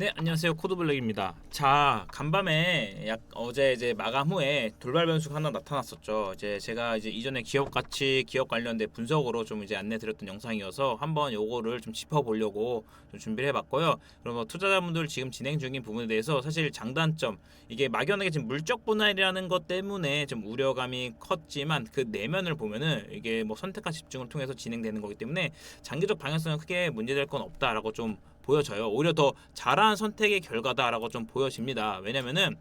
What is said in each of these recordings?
네, 안녕하세요. 코드블랙입니다. 자, 간밤에 어제 이제 마감 후에 돌발 변수가 하나 나타났었죠. 이제 제가 이제 이전에 기업 가치, 기업 관련된 분석으로 좀 이제 안내 드렸던 영상이어서 한번 요거를 좀 짚어보려고 좀 준비를 해봤고요. 그럼 뭐 투자자분들 지금 진행 중인 부분에 대해서 사실 장단점, 이게 막연하게 지금 물적 분할이라는 것 때문에 좀 우려감이 컸지만 그 내면을 보면은 이게 뭐 선택과 집중을 통해서 진행되는 거기 때문에 장기적 방향성은 크게 문제될 건 없다라고 좀 보여져요. 오히려 더 잘한 선택의 결과다라고 좀 보여집니다. 왜냐면은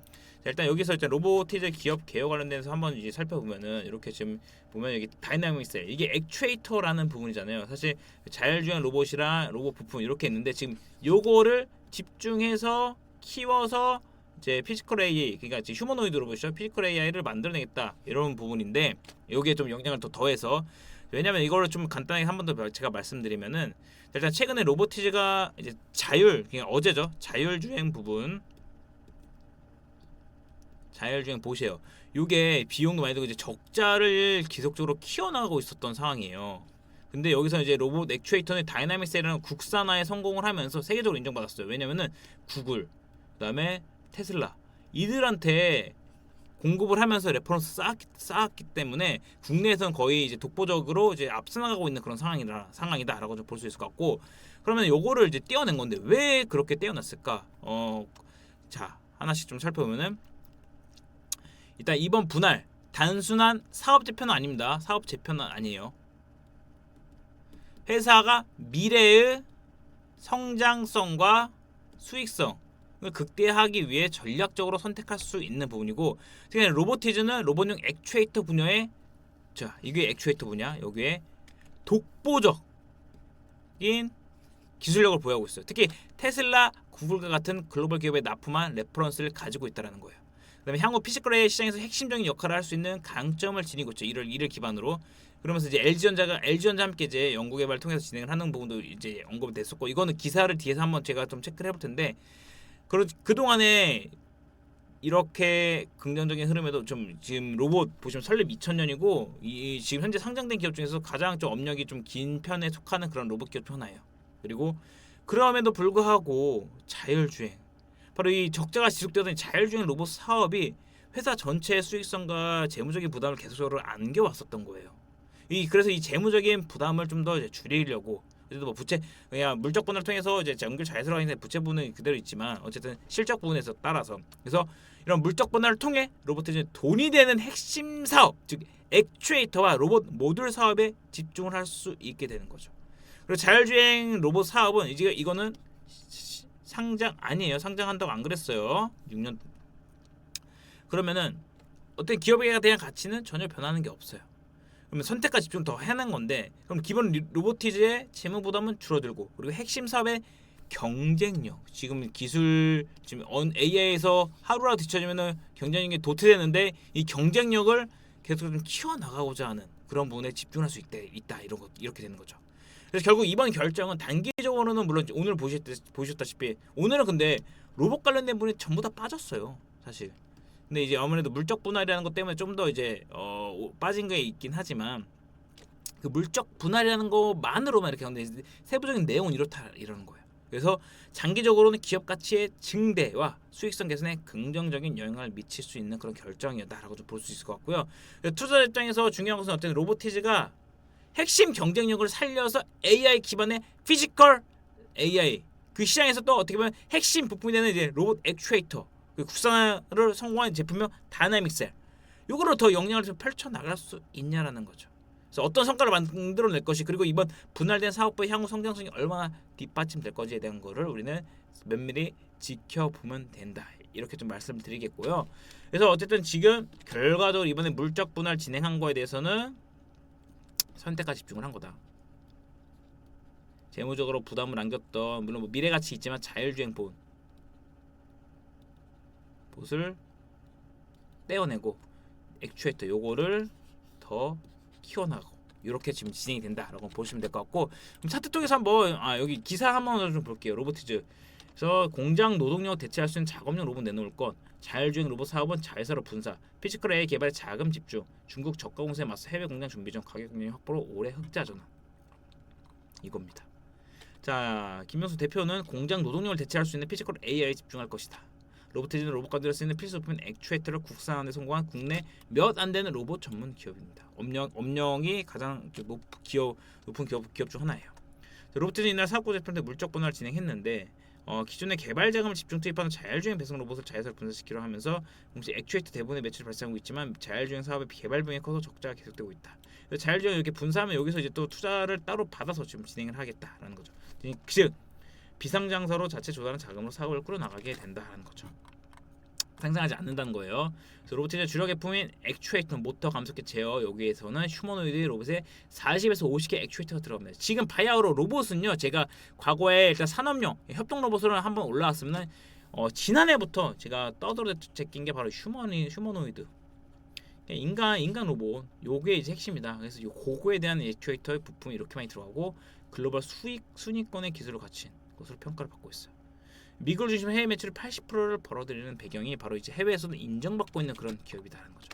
일단 여기서 일단 로보티즈 기업 개요 관련돼서 한번 이제 살펴보면은 이렇게 지금 보면 여기 다이나믹스 이게 액추에이터라는 부분이잖아요. 사실 자율주행 로봇이랑 로봇 부품 이렇게 있는데 지금 요거를 집중해서 키워서 이제 피지컬 AI, 그러니까 이제 휴머노이드 로봇이죠. 피지컬 AI를 만들어내겠다 이런 부분인데 여기에 좀 영향을 더 더해서, 왜냐면 이거를 좀 간단하게 한 번 더 제가 말씀드리면은 일단 최근에 로보티즈가 이제 그냥 어제죠. 자율주행 부분, 자율주행 보세요. 요게 비용도 많이 들고 이제 적자를 계속적으로 키워나가고 있었던 상황이에요. 근데 여기서 이제 로봇 액추에이터는 다이나믹 셀이라는 국산화에 성공을 하면서 세계적으로 인정받았어요. 왜냐면은 구글, 그다음에 테슬라 이들한테 공급을 하면서 레퍼런스 쌓았기 때문에 국내에서는 거의 이제 독보적으로 이제 앞서 나가고 있는 그런 상황이다라고 좀 볼 수 있을 것 같고, 그러면 요거를 이제 떼어낸 건데 왜 그렇게 떼어놨을까? 자, 하나씩 좀 살펴보면은 일단 이번 분할 단순한 사업 재편은 아닙니다. 사업 재편은 아니에요. 회사가 미래의 성장성과 수익성을 극대화하기 위해 전략적으로 선택할 수 있는 부분이고, 특히 로보티즈는 로봇용 액추에이터 분야에, 자, 이게 액추에이터 분야, 여기에 독보적인 기술력을 보유하고 있어요. 특히 테슬라, 구글과 같은 글로벌 기업에 납품한 레퍼런스를 가지고 있다는 거예요. 그다음에 향후 피지컬 AI 시장에서 핵심적인 역할을 할 수 있는 강점을 지니고 있죠. 이를 기반으로. 그러면서 이제 LG전자 함께 이제 연구개발 통해서 진행을 하는 부분도 이제 언급이 됐었고, 이거는 기사를 뒤에서 한번 제가 좀 체크를 해볼 텐데, 그 동안에 이렇게 긍정적인 흐름에도 좀 지금 로봇 보시면 설립 2000년이고 이 지금 현재 상장된 기업 중에서 가장 좀 업력이 좀 긴 편에 속하는 그런 로봇 기업 중 하나예요. 그리고 그럼에도 불구하고 자율주행, 바로 이 적자가 지속되던 자율주행 로봇 사업이 회사 전체의 수익성과 재무적인 부담을 계속적으로 안겨왔었던 거예요. 그래서 이 재무적인 부담을 좀 더 줄이려고, 그래도 뭐 부채, 그냥 물적 분할을 통해서 이제 연결 잘 들어가 있는 부채 부분은 그대로 있지만 어쨌든 실적 부분에서 따라서, 그래서 이런 물적 분할을 통해 로보티즈는 돈이 되는 핵심 사업, 즉 액추에이터와 로봇 모듈 사업에 집중을 할 수 있게 되는 거죠. 그리고 자율주행 로봇 사업은 이제 이거는 상장 아니에요. 상장한다고 안 그랬어요. 6년. 그러면은 어떤 기업에 대한 가치는 전혀 변하는 게 없어요. 그러면 선택과 집중 더 해낸 건데, 그럼 기본 로보티즈의 재무 부담은 줄어들고, 그리고 핵심 사업의 경쟁력, 지금 기술 지금 AI에서 하루라도 뒤처지면은 경쟁력이 도태되는데 이 경쟁력을 계속 좀 키워 나가고자 하는 그런 부분에 집중할 수 있다 이렇게 되는 거죠. 그래서 결국 이번 결정은 단기적으로는 물론 오늘 보셨다시피 오늘은 근데 로봇 관련된 분이 전부 다 빠졌어요, 사실. 근데 이제 아무래도 물적 분할이라는 것 때문에 좀 더 이제 빠진 게 있긴 하지만, 그 물적 분할이라는 것만으로만 이렇게 하는데 세부적인 내용은 이렇다 이러는 거예요. 그래서 장기적으로는 기업 가치의 증대와 수익성 개선에 긍정적인 영향을 미칠 수 있는 그런 결정이었다라고 좀 볼 수 있을 것 같고요. 투자 입장에서 중요한 것은 어쨌든 로보티즈가 핵심 경쟁력을 살려서 AI 기반의 피지컬 AI, 그 시장에서 또 어떻게 보면 핵심 부품이 되는 이제 로봇 액추에이터, 그 국산화를 성공한 제품명 다이나믹 셀, 요거를 더 역량을 좀 펼쳐 나갈 수 있냐라는 거죠. 그래서 어떤 성과를 만들어낼 것이, 그리고 이번 분할된 사업부의 향후 성장성이 얼마나 뒷받침될 것에 대한 거를 우리는 면밀히 지켜보면 된다, 이렇게 좀 말씀드리겠고요. 그래서 어쨌든 지금 결과적으로 이번에 물적 분할 진행한 거에 대해서는 선택과 집중을 한 거다. 재무적으로 부담을 안겼던, 물론 뭐 미래 가치 있지만 자율주행 봇을 떼어내고 액추에이터 요거를 더 키워나가고, 이렇게 지금 진행이 된다라고 보시면 될 것 같고, 그럼 차트 쪽에서 한번 여기 기사 한번 좀 볼게요. 로보티즈. 그래서 공장 노동력 대체할 수 있는 작업용 로봇 내놓을 것, 자율주행 로봇 사업은 자회사로 분사, 피지컬 AI 개발에 자금 집중, 중국 저가 공세에 맞서 해외 공장 준비 중, 가격 경쟁 확보로 올해 흑자 전환, 이겁니다. 자, 김명수 대표는 공장 노동력을 대체할 수 있는 피지컬 AI에 집중할 것이다. 로보티즈는 로봇가드를 쓰는 필수 부품 액추에이터를 국산화에 성공한 국내 몇 안 되는 로봇 전문 기업입니다. 업력이 가장 높은 기업 중 하나예요. 로보티즈는 이날 사업고 제품대 물적 분할을 진행했는데 기존의 개발 자금을 집중 투입하는 자율주행 배송 로봇을 자회사로 분산시키려 하면서 공식 액추에이터 대부분의 매출이 발생하고 있지만 자율주행 사업의 개발 비용이 커서 적자가 계속되고 있다. 자율주행 이렇게 분사하면 여기서 이제 또 투자를 따로 받아서 지금 진행을 하겠다라는 거죠. 즉 비상장사로 자체 조달한 자금으로 사업을 꾸려나가게 된다는 거죠. 상상하지 않는다는 거예요. 그래서 로보티즈의 주력 제품인 액추에이터, 모터, 감속기, 제어 여기에서는 휴머노이드 로봇에 40에서 50개 액추에이터가 들어갑니다. 지금 바야흐로 로봇은요, 제가 과거에 일단 산업용 협동 로봇으로 한번 올라왔으면 지난해부터 제가 떠들어 제낀 게 바로 휴머노이드 인간 로봇 요게 이제 핵심이다. 그래서 요 고거에 대한 액추에이터의 부품이 이렇게 많이 들어가고 글로벌 순위권의 기술을 갖춘 것으로 평가를 받고 있어요. 미국을 중심으로 해외 매출의 80%를 벌어들이는 배경이 바로 이제 해외에서도 인정받고 있는 그런 기업이다라는 거죠.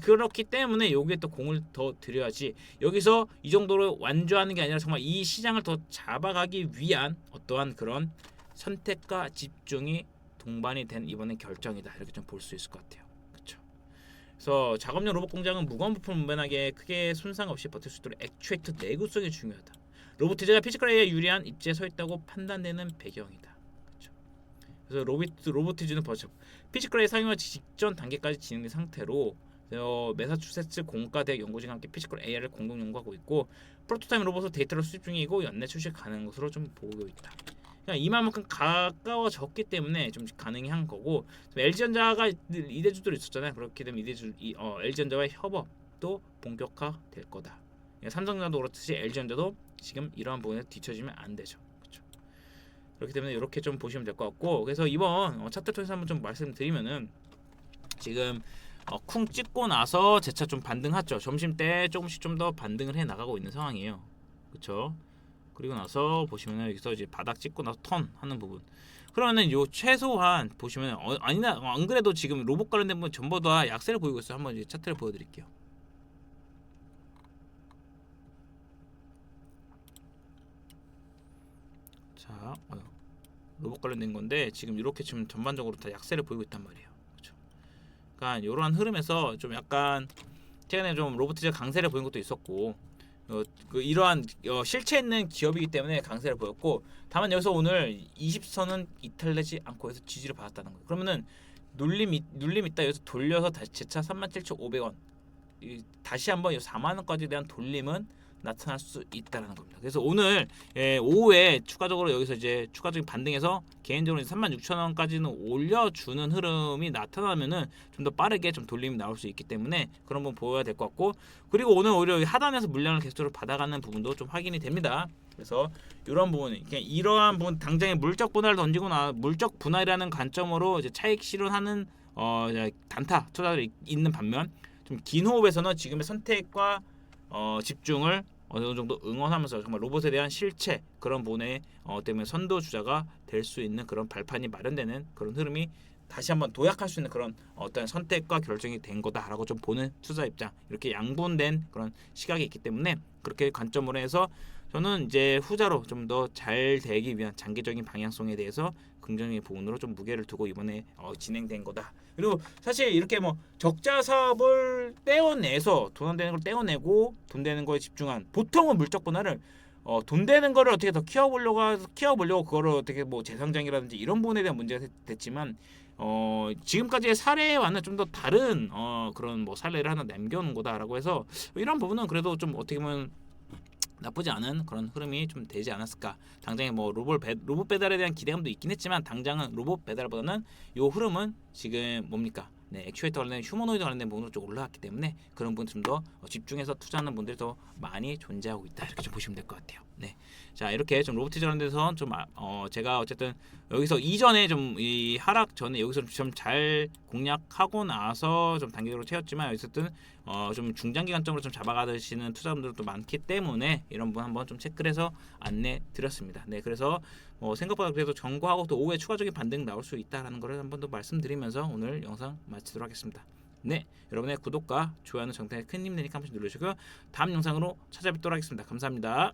그렇기 때문에 여기에 또 공을 더 들여야지 여기서 이 정도로 완주하는 게 아니라 정말 이 시장을 더 잡아가기 위한 어떠한 그런 선택과 집중이 동반이 된 이번에 결정이다 이렇게 좀 볼 수 있을 것 같아요. 그렇죠. 그래서 작업용 로봇 공장은 무거운 부품 운반하기에 크게 손상 없이 버틸 수 있도록 액추에이터 내구성이 중요하다. 로보티즈가 피지컬 AI에 유리한 입지에 서 있다고 판단되는 배경이다. 그래서 로보티즈는 벌써 피지컬 AI 상용화 직전 단계까지 진행된 상태로 매사추세츠 공과대학 연구진과 함께 피지컬 AI를 공동 연구하고 있고 프로토타입 로봇을 데이터를 수집 중이고 연내 출시 가능한 것으로 좀 보고 있다. 그냥 이만큼 가까워졌기 때문에 좀 가능히 한 거고 LG전자가 이대주들이 있었잖아요. 그렇게 되면 LG전자와의 협업도 본격화될 거다. 삼성전자도 그렇듯이 LG전자도 지금 이러한 부분에 뒤처지면 안 되죠. 그렇기 때문에 이렇게 좀 보시면 될 것 같고 그래서 이번 차트 통해서 한번 좀 말씀드리면은 지금 쿵 찍고 나서 재차 좀 반등하죠. 점심 때 조금씩 좀 더 반등을 해 나가고 있는 상황이에요. 그렇죠? 그리고 나서 보시면은 여기서 이제 바닥 찍고 나서 턴 하는 부분. 그러면은 요 최소한 보시면 아니나 안 그래도 지금 로봇 관련된 부분 전부 다 약세를 보이고 있어요. 한번 이제 차트를 보여드릴게요. 자, 로봇 관련된 건데 지금 이렇게 지금 전반적으로 다 약세를 보이고 있단 말이에요. 그렇죠? 그러니까 이러한 흐름에서 좀 약간 최근에 좀 로보티즈 강세를 보인 것도 있었고 이러한 실체 있는 기업이기 때문에 강세를 보였고 다만 여기서 오늘 20선은 이탈되지 않고 해서 지지를 받았다는 거예요. 그러면은 눌림 있다 여기서 돌려서 다시 재차 37,500원 다시 한번 4만 원까지 대한 돌림은 나타날 수 있다라는 겁니다. 그래서 오늘 오후에 추가적으로 여기서 이제 추가적인 반등해서 개인적으로 36,000원까지는 올려주는 흐름이 나타나면은 좀 더 빠르게 좀 돌림이 나올 수 있기 때문에 그런 부분 보여야 될 것 같고 그리고 오늘 오히려 하단에서 물량을 계속적으로 받아가는 부분도 좀 확인이 됩니다. 그래서 이런 부분, 이러한 부분 당장에 물적 분할을 던지거나 물적 분할이라는 관점으로 이제 차익 실현하는 단타 투자들이 있는 반면 좀 긴 호흡에서는 지금의 선택과 집중을 어느 정도 응원하면서 정말 로봇에 대한 실체 그런 부분에 때문에 선도 주자가 될 수 있는 그런 발판이 마련되는 그런 흐름이 다시 한번 도약할 수 있는 그런 어떤 선택과 결정이 된 거다라고 좀 보는 투자 입장 이렇게 양분된 그런 시각이 있기 때문에 그렇게 관점으로 해서 저는 이제 후자로 좀 더 잘 되기 위한 장기적인 방향성에 대해서 긍정적인 부분으로 좀 무게를 두고 이번에 진행된 거다. 그리고 사실 이렇게 뭐 적자 사업을 떼어내서 돈 안 되는 걸 떼어내고 돈 되는 거에 집중한 보통은 물적 분할을 돈 되는 거를 어떻게 더 키워보려고 그거를 어떻게 뭐 재성장이라든지 이런 부분에 대한 문제가 됐지만 지금까지의 사례와는 좀 더 다른 그런 뭐 사례를 하나 남겨놓은 거다라고 해서 이런 부분은 그래도 좀 어떻게 보면 나쁘지 않은 그런 흐름이 좀 되지 않았을까. 당장에 뭐 로봇 배달에 대한 기대감도 있긴 했지만 당장은 로봇 배달보다는 요 흐름은 지금 뭡니까? 액추에이터 관련된 휴머노이드 관련된 부분으로 좀 올라왔기 때문에 그런 부분 좀 더 집중해서 투자하는 분들이 더 많이 존재하고 있다 이렇게 좀 보시면 될 것 같아요. 네, 자 이렇게 좀 로보티즈 관련돼서 좀 제가 어쨌든 여기서 이전에 좀 이 하락 전에 여기서 좀 잘 공략하고 나서 좀 단계적으로 채웠지만 어쨌든 좀 중장기 관점으로 좀 잡아가시는 투자분들도 많기 때문에 이런 부분 한번 좀 체크를 해서 안내 드렸습니다. 네, 그래서 생각보다 그래도 정고하고 또 오후에 추가적인 반등 나올 수 있다라는 거를 한번 더 말씀드리면서 오늘 영상 마치도록 하겠습니다. 네, 여러분의 구독과 좋아요는 정말 큰 힘 되니까 한 번씩 눌러주시고요. 다음 영상으로 찾아뵙도록 하겠습니다. 감사합니다.